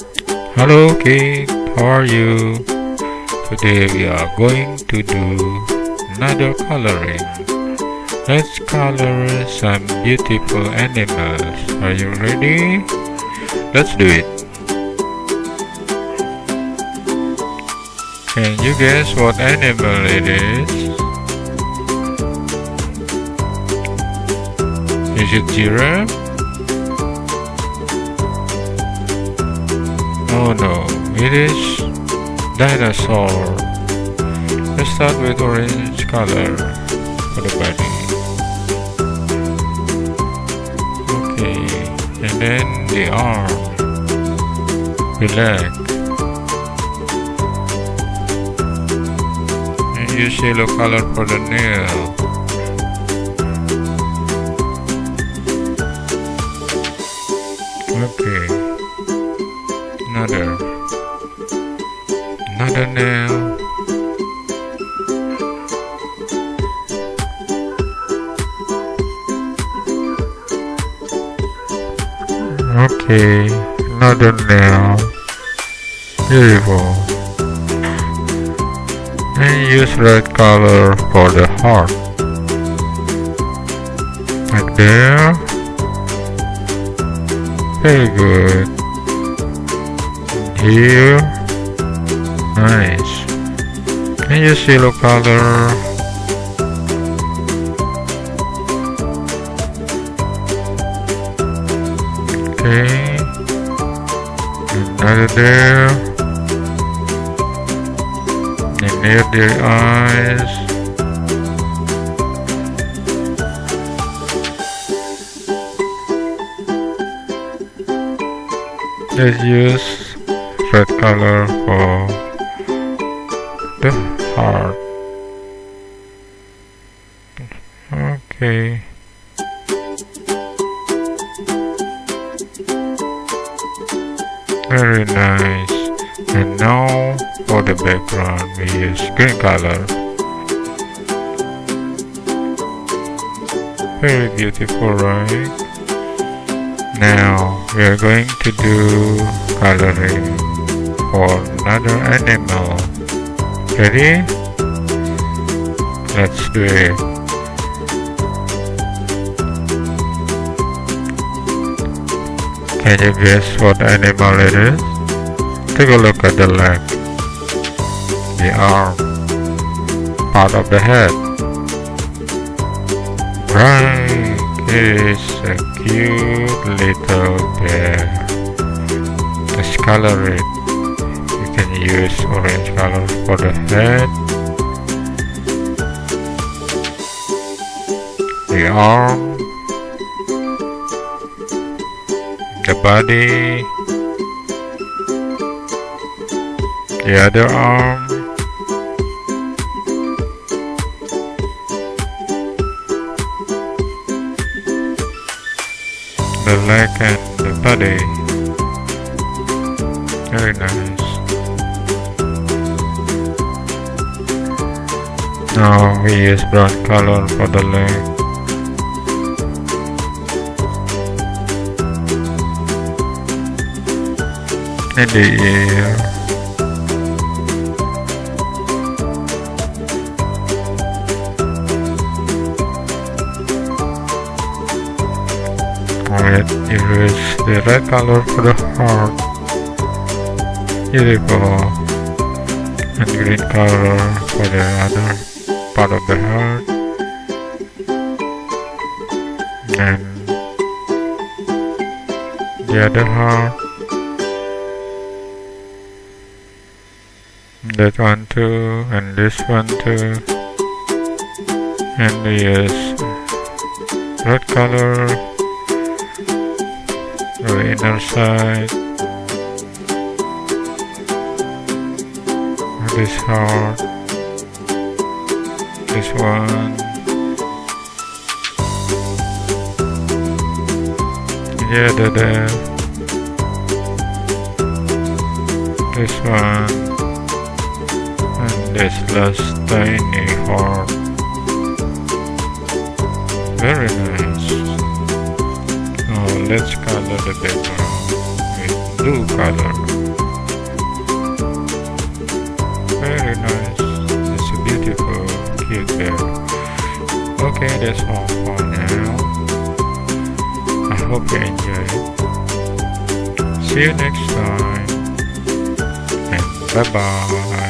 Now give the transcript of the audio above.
Hello kid, how are you? Today we are going to do another coloring. Let's color some beautiful animals. Are you ready? Let's do it. Can you guess what animal it is? Is it giraffe? Oh no, it is dinosaur. Let's start with orange color for the body. Okay, and then the arm, the leg, and use yellow color for the nail. Okay, another nail. Okay, another nail. Beautiful. And use red color for the heart. Like there. Very good. Here. Nice. And use yellow color. Okay. Another there. And near their eyes. Let's use red color for the heart. Okay. Very nice. And now for the background we use green color. Very beautiful, right? Now we are going to do coloring for another animal. Ready? Let's do it. Can you guess what animal it is? Take a look at the leg, the arm, part of the head. Right, it is a cute little bear. Let's color it. You can use orange color for the head, the arm, the body, the other arm, the leg and the body. Very nice. Now we use brown color for the leg. And the ear. Alright, use the red color for the heart. Beautiful. And green color for the other part of the heart. And the other heart. That one too, and this one too. And we use red color for the inner side. This heart, this one, the other there, this one, and this last tiny heart. Very nice. Now let's color the background with blue color. cute bear. Okay, that's all for now. I hope you enjoy it. See you next time, and bye bye.